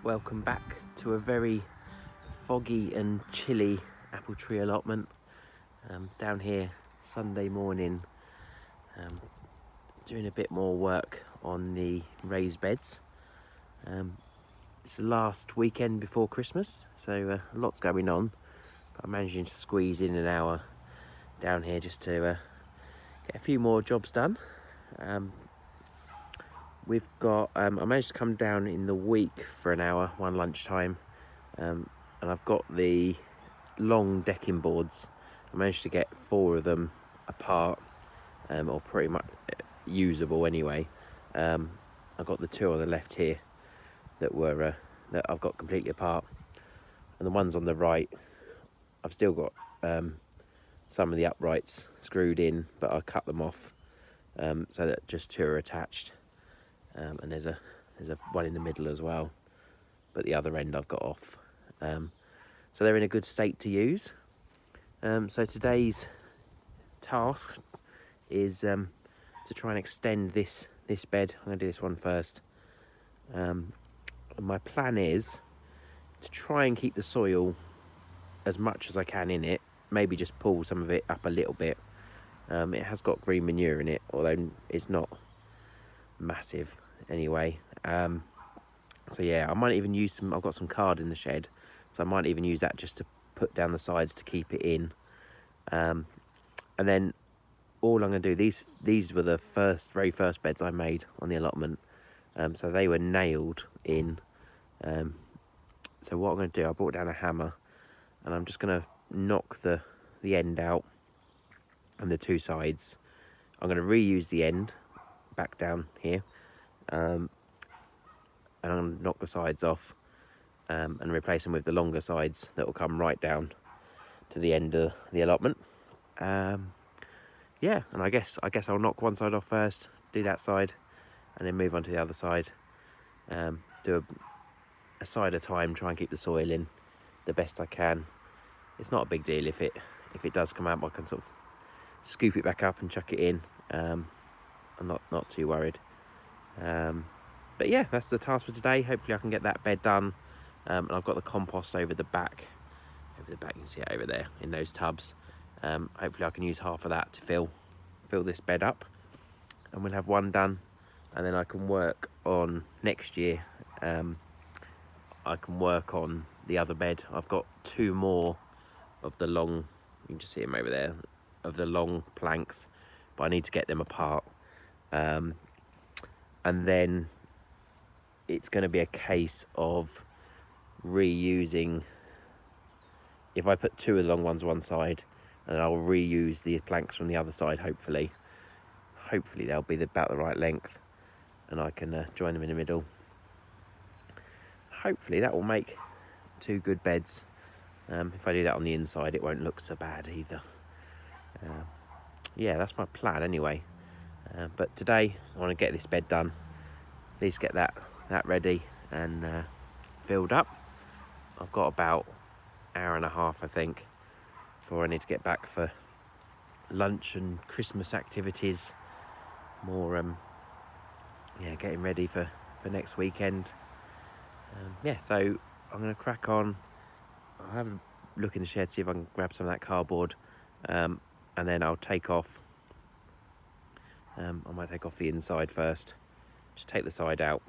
welcome back to a very foggy and chilly apple tree allotment. Down here Sunday morning, doing a bit more work on the raised beds. It's the last weekend before Christmas, so lots going on, but I'm managing to squeeze in an hour down here just to get a few more jobs done. We've got, I managed to come down in the week for an hour, one lunchtime, and I've got the long decking boards. I managed to get 4 of them apart, or pretty much usable anyway. I've got the 2 on the left here that I've got completely apart, and the ones on the right, I've still got some of the uprights screwed in, but I cut them off so that just 2 are attached. And there's a one in the middle as well, but the other end I've got off. So they're in a good state to use. So today's task is to try and extend this bed. I'm going to do this one first. And my plan is to try and keep the soil as much as I can in it, maybe just pull some of it up a little bit. It has got green manure in it, although it's not massive anyway. So yeah, I might even use some, I've got some card in the shed, so I might even use that just to put down the sides to keep it in. And then all I'm going to do, these were the very first beds I made on the allotment, so they were nailed in. So what I'm going to do, I brought down a hammer and I'm just going to knock the end out and the 2 sides. I'm going to reuse the end back down here, and I'm going to knock the sides off and replace them with the longer sides that will come right down to the end of the allotment. Yeah, and I guess I'll knock one side off first, do that side, and then move on to the other side. Do a side at a time, try and keep the soil in the best I can. It's not a big deal if it does come out, I can sort of scoop it back up and chuck it in. I'm not too worried. But yeah, that's the task for today. Hopefully I can get that bed done. And I've got the compost over the back. You can see it over there in those tubs. Hopefully I can use half of that to fill this bed up, and we'll have one done, and then I can work on next year. I can work on the other bed. I've got 2 more of the long, you can just see them over there, of the long planks, but I need to get them apart. And then it's going to be a case of reusing. If I put 2 of the long ones one side, and I'll reuse the planks from the other side, hopefully they'll be about the right length, and I can join them in the middle. Hopefully that will make 2 good beds. If I do that on the inside, it won't look so bad either. Yeah, that's my plan anyway. But today I want to get this bed done, at least get that ready and filled up. I've got about an hour and a half, I think, before I need to get back for lunch and Christmas activities. More getting ready for next weekend. Yeah, so I'm going to crack on. I'll have a look in the shed, see if I can grab some of that cardboard, and then I'll take off. I might take off the inside first, just take the side out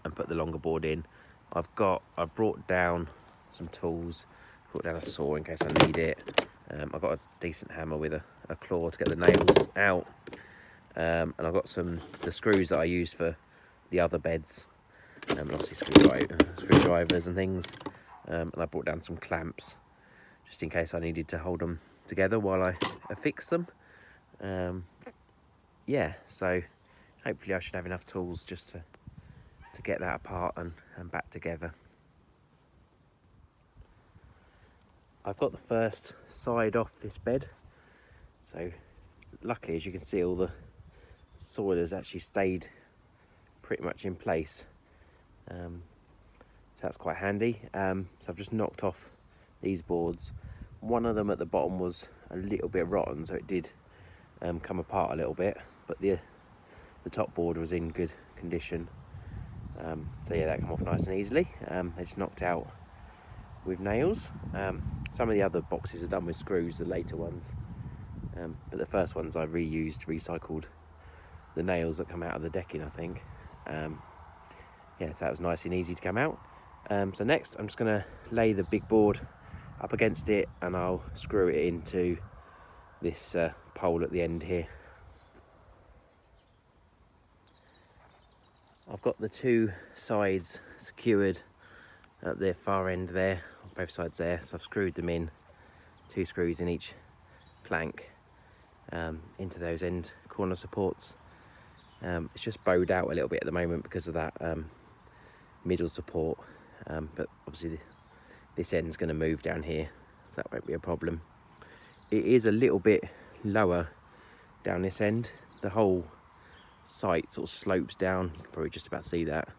and put the longer board in. I've brought down some tools, brought down a saw in case I need it. I've got a decent hammer with a claw to get the nails out, and I've got the screws that I use for the other beds, and obviously screwdrivers and things. And I brought down some clamps just in case I needed to hold them together while I fix them. Yeah, so hopefully I should have enough tools just to get that apart and back together. I've got the first side off this bed, so luckily, as you can see, all the soil has actually stayed pretty much in place, so that's quite handy. So I've just knocked off these boards. One of them at the bottom was a little bit rotten, so it did come apart a little bit, but the top board was in good condition. So yeah, that come off nice and easily. They're just knocked out with nails. Some of the other boxes are done with screws, the later ones, but the first ones I recycled the nails that come out of the decking, I think. Yeah, so that was nice and easy to come out. So next I'm just going to lay the big board up against it, and I'll screw it into this pole at the end here. I've got the two sides secured at the far end there, on both sides there, so I've screwed them in, 2 screws in each plank, into those end corner supports. It's just bowed out a little bit at the moment because of that middle support, but obviously this end's going to move down here, so that won't be a problem. It is a little bit lower down this end. The whole site sort of slopes down. You can probably just about see that.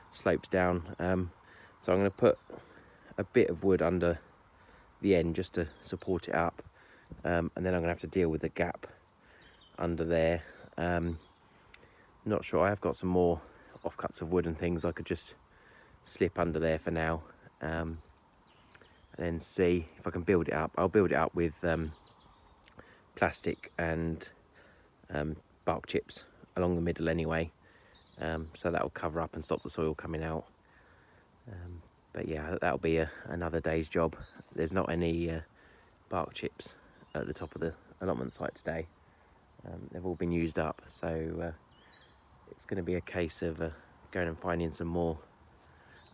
Slopes down. So I'm going to put a bit of wood under the end just to support it up. And then I'm going to have to deal with the gap under there. Not sure. I have got some more offcuts of wood and things I could just slip under there for now. And then see if I can build it up. I'll build it up with plastic and bark chips along the middle anyway, so that will cover up and stop the soil coming out. But yeah, that'll be another day's job. There's not any bark chips at the top of the allotment site today. They've all been used up, so it's going to be a case of going and finding some more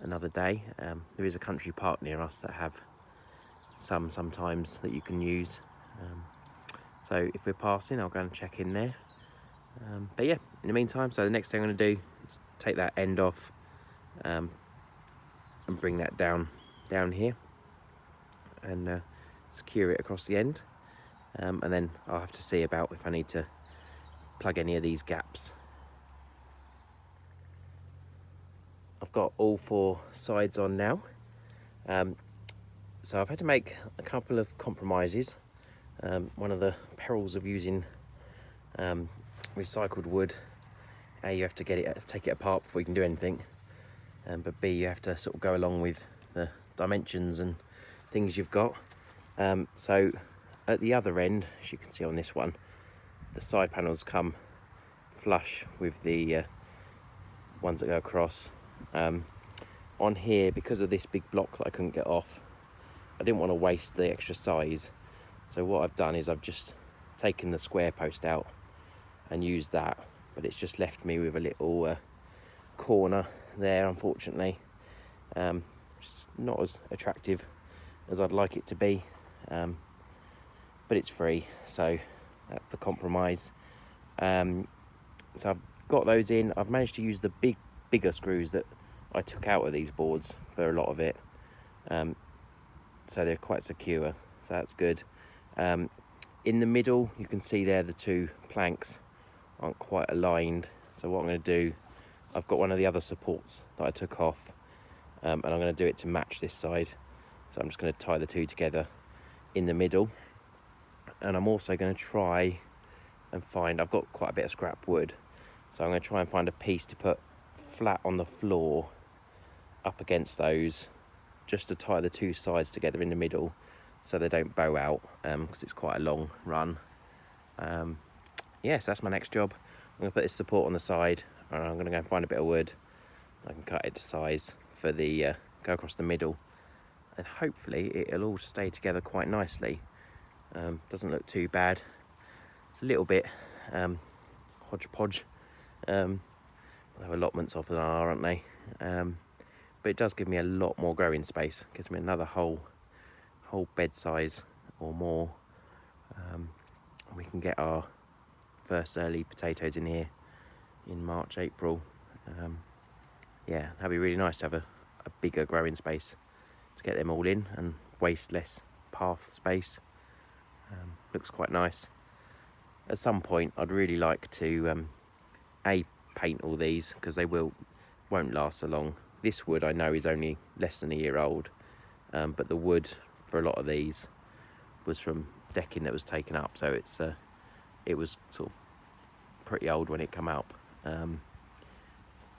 another day. There is a country park near us that have sometimes that you can use, so if we're passing I'll go and check in there. But yeah, in the meantime, so the next thing I'm going to do is take that end off, and bring that down here, and secure it across the end, and then I'll have to see about if I need to plug any of these gaps. I've got all 4 sides on now, so I've had to make a couple of compromises. One of the perils of using recycled wood, A, you have to take it apart before you can do anything, but B, you have to sort of go along with the dimensions and things you've got. So at the other end, as you can see on this one, the side panels come flush with the ones that go across. On here, because of this big block that I couldn't get off, I didn't want to waste the extra size, so what I've done is I've just taken the square post out and used that, but it's just left me with a little corner there, unfortunately, which is not as attractive as I'd like it to be, but it's free, so that's the compromise. So I've got those in. I've managed to use the bigger screws that I took out of these boards for a lot of it, so they're quite secure, so that's good. In the middle, you can see there the 2 planks aren't quite aligned, so what I'm going to do, I've got one of the other supports that I took off, and I'm going to do it to match this side, so I'm just going to tie the 2 together in the middle. And I'm also going to try and find, I've got quite a bit of scrap wood, so I'm going to try and find a piece to put flat on the floor up against those, just to tie the 2 sides together in the middle so they don't bow out, because it's quite a long run. Yes, that's my next job. I'm going to put this support on the side, and I'm going to go and find a bit of wood. I can cut it to size for the go across the middle, and hopefully it'll all stay together quite nicely. Doesn't look too bad. It's a little bit hodgepodge. Allotments often are, aren't they? But it does give me a lot more growing space. It gives me another whole bed size or more. We can get our first early potatoes in here in March, April. Yeah, that'd be really nice to have a bigger growing space to get them all in and waste less path space. Looks quite nice. At some point I'd really like to paint all these, because they won't last so long. This wood I know is only less than a year old, but the wood for a lot of these was from decking that was taken up, so it was sort of pretty old when it came out.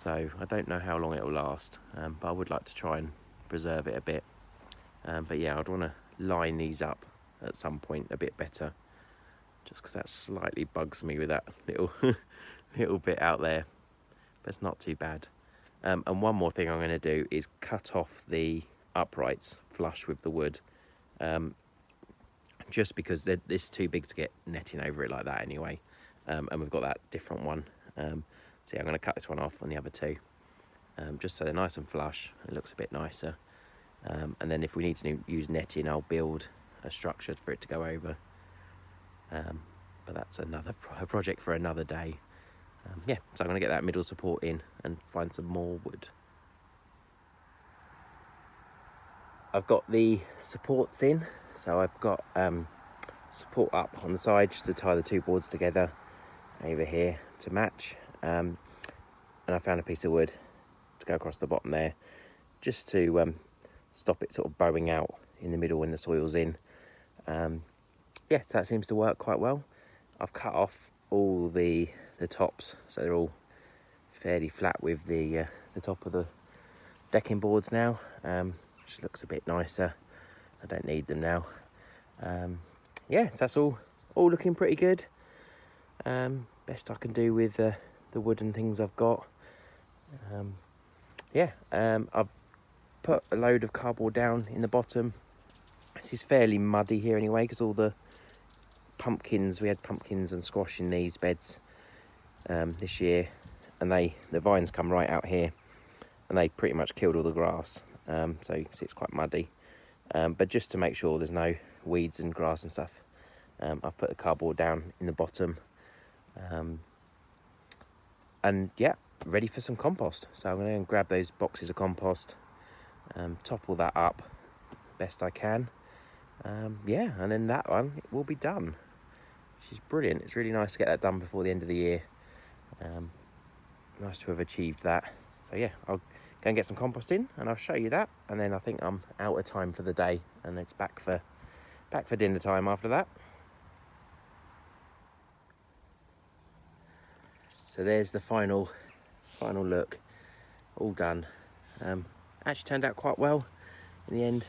so I don't know how long it will last, but I would like to try and preserve it a bit. But yeah, I'd want to line these up at some point a bit better, just because that slightly bugs me with that little little bit out there, but it's not too bad. And one more thing I'm going to do is cut off the uprights flush with the wood, just because it's too big to get netting over it like that anyway, and we've got that different one. So yeah, I'm going to cut this one off on the other two, just so they're nice and flush. It looks a bit nicer. And then if we need to use netting, I'll build a structure for it to go over. But that's another project for another day. Yeah, so I'm going to get that middle support in and find some more wood. I've got the supports in, so I've got support up on the side just to tie the two boards together over here to match. And I found a piece of wood to go across the bottom there, just to stop it sort of bowing out in the middle when the soil's in. Yeah, so that seems to work quite well. I've cut off all the tops, so they're all fairly flat with the top of the decking boards now. Just looks a bit nicer. I don't need them now. Yeah, so that's all looking pretty good. Best I can do with the wooden things I've got. Yeah, I've put a load of cardboard down in the bottom. This is fairly muddy here anyway, because all the pumpkins, we had pumpkins and squash in these beds this year, and the vines come right out here, and they pretty much killed all the grass. So you can see it's quite muddy. But just to make sure there's no weeds and grass and stuff, I've put the cardboard down in the bottom. And yeah, ready for some compost. So I'm going to go and grab those boxes of compost, topple that up best I can. Yeah, and then that one will be done, which is brilliant. It's really nice to get that done before the end of the year. Nice to have achieved that. So yeah, I'll go and get some compost in and I'll show you that, and then I think I'm out of time for the day, and it's back for dinner time after that. So there's the final look, all done. Actually turned out quite well in the end.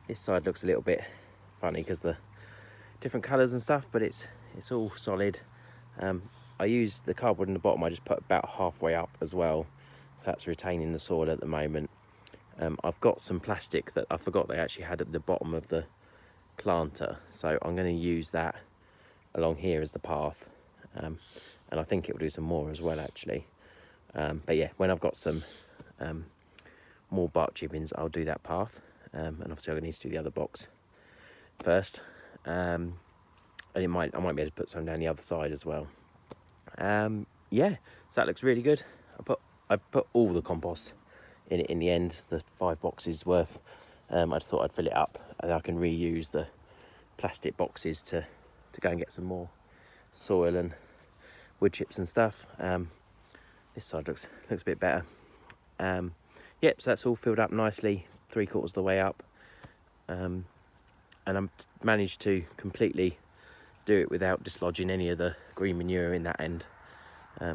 This side looks a little bit funny because the different colours and stuff, but it's all solid. I used the cardboard in the bottom. I just put about halfway up as well, so that's retaining the soil at the moment. I've got some plastic that I forgot they actually had at the bottom of the planter, so I'm going to use that along here as the path, and I think it will do some more as well actually. But yeah, when I've got some more bark chippings, I'll do that path, and obviously I need to do the other box first, and I might be able to put some down the other side as well. Yeah, so that looks really good. I put all the compost in it in the end, the 5 boxes worth. I just thought I'd fill it up, and I can reuse the plastic boxes to go and get some more soil and wood chips and stuff. This side looks a bit better. Yep, so that's all filled up nicely, 3/4 of the way up. And I'm managed to completely do it without dislodging any of the green manure in that end,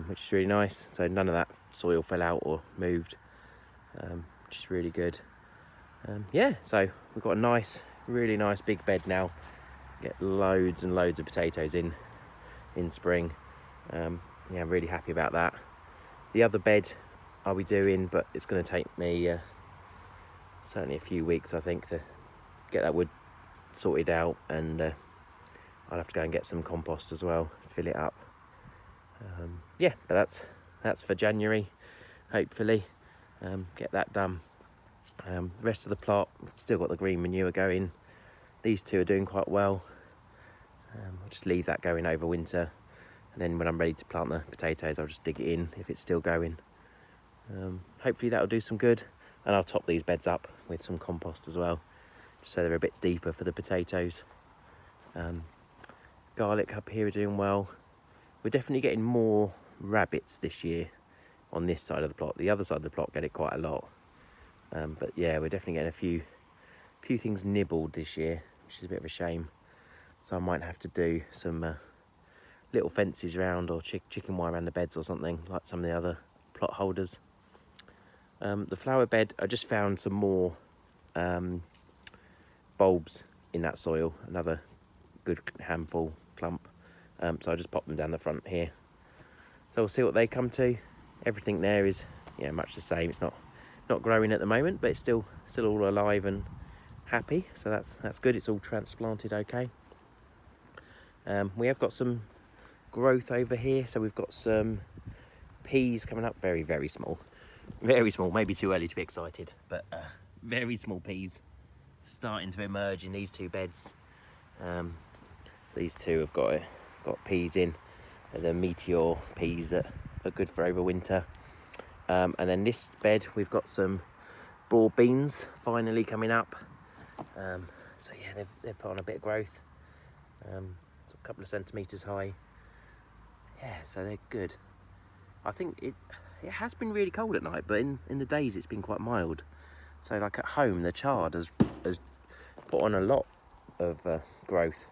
which is really nice. So none of that soil fell out or moved, which is really good. Yeah, so we've got a really nice big bed now. Get loads and loads of potatoes in spring. Yeah, I'm really happy about that. The other bed I'll be doing, but it's going to take me certainly a few weeks, I think, to get that wood sorted out, and I'll have to go and get some compost as well, fill it up. Yeah, but that's for January, hopefully. Get that done. The rest of the plot, we've still got the green manure going. These two are doing quite well. I'll just leave that going over winter, and then when I'm ready to plant the potatoes, I'll just dig it in if it's still going. Hopefully that'll do some good, and I'll top these beds up with some compost as well, just so they're a bit deeper for the potatoes. Garlic up here are doing well. We're definitely getting more rabbits this year on this side of the plot. The other side of the plot get it quite a lot, but yeah, we're definitely getting a few things nibbled this year, which is a bit of a shame. So I might have to do some little fences around, or chicken wire around the beds or something, like some of the other plot holders. The flower bed, I just found some more bulbs in that soil, another good handful clump. So I just popped them down the front here. So we'll see what they come to. Everything there is, yeah, much the same. It's not growing at the moment, but it's still all alive and happy. So that's good. It's all transplanted okay. We have got some growth over here. So we've got some peas coming up, very, very small. Very small, maybe too early to be excited, but very small peas starting to emerge in these two beds. So these two have got peas in. The meteor peas that are good for over winter. And then this bed, we've got some broad beans finally coming up. So yeah, they've put on a bit of growth. It's a couple of centimetres high. Yeah, so they're good. I think it has been really cold at night, but in the days it's been quite mild. So like at home, the chard has put on a lot of growth.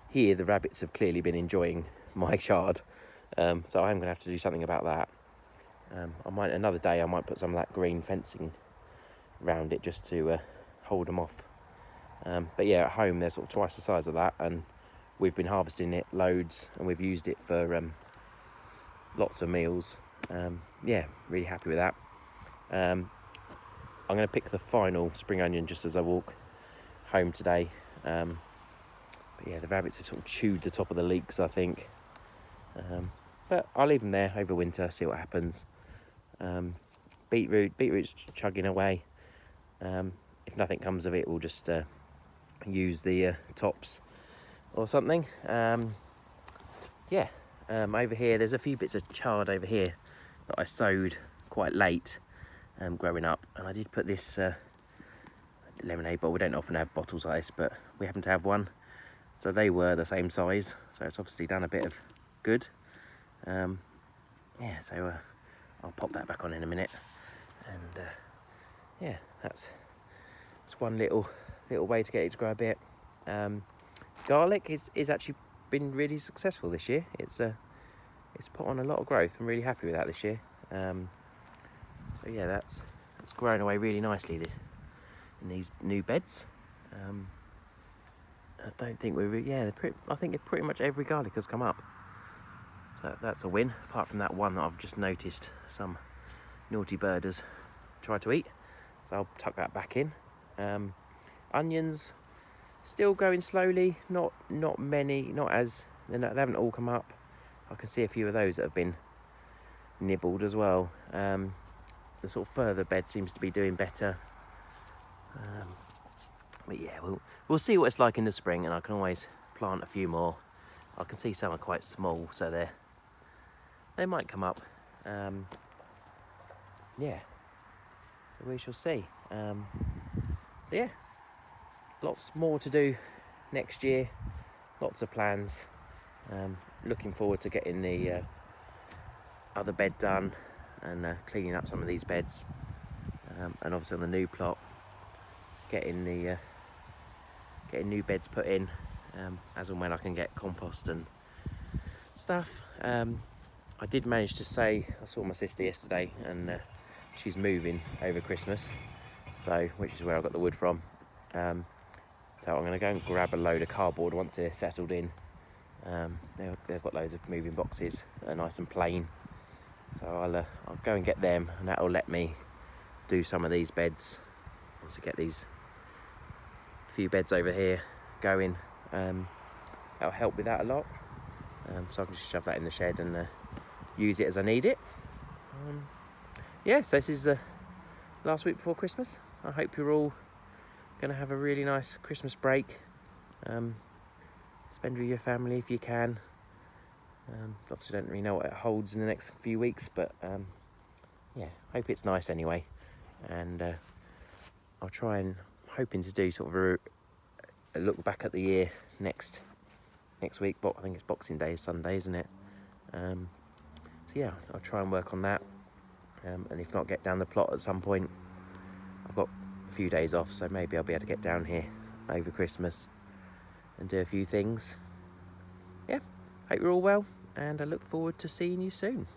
Here, the rabbits have clearly been enjoying my chard, so I'm gonna have to do something about that. Another day I might put some of that green fencing around it just to hold them off. But yeah, at home they're sort of twice the size of that, and we've been harvesting it loads, and we've used it for lots of meals. Yeah, really happy with that. I'm going to pick the final spring onion just as I walk home today. But yeah, the rabbits have sort of chewed the top of the leeks, I think. But I'll leave them there over winter, see what happens. Beetroot's chugging away. If nothing comes of it, we'll just use the tops or something. Yeah, over here, there's a few bits of chard over here that I sowed quite late growing up. And I did put this lemonade bottle. We don't often have bottles like this, but we happen to have one. So they were the same size. So it's obviously done a bit of good. Yeah, so I'll pop that back on in a minute. And yeah, that's one little way to get it to grow a bit. Garlic is actually been really successful this year. It's put on a lot of growth. I'm really happy with that this year. So yeah, that's grown away really nicely in these new beds. I don't think I think pretty much every garlic has come up. So that's a win, apart from that one that I've just noticed some naughty birders try to eat. So I'll tuck that back in. Onions still going slowly, not many, they haven't all come up. I can see a few of those that have been nibbled as well. The sort of further bed seems to be doing better. But yeah, we'll see what it's like in the spring, and I can always plant a few more. I can see some are quite small, so they might come up. Yeah, so we shall see. So yeah, lots more to do next year, lots of plans. Looking forward to getting the other bed done and cleaning up some of these beds, and obviously on the new plot, getting new beds put in, as and when I can get compost and stuff. I did manage to I saw my sister yesterday, and she's moving over Christmas, which is where I got the wood from. So I'm going to go and grab a load of cardboard once they're settled in. They've got loads of moving boxes that are nice and plain, so I'll go and get them, and that'll let me do some of these beds. Also get these few beds over here going. That'll help with that a lot. So I can just shove that in the shed and use it as I need it. Yeah, so this is the last week before Christmas. I hope you're all going to have a really nice Christmas break. Spend with your family if you can. Obviously don't really know what it holds in the next few weeks, but yeah, hope it's nice anyway. And I'll try and hoping to do sort of a look back at the year next week. But I think it's Boxing Day, Sunday, isn't it? So yeah, I'll try and work on that. And if not, get down the plot at some point. I've got a few days off, so maybe I'll be able to get down here over Christmas and do a few things. Yeah, hope you're all well, and I look forward to seeing you soon.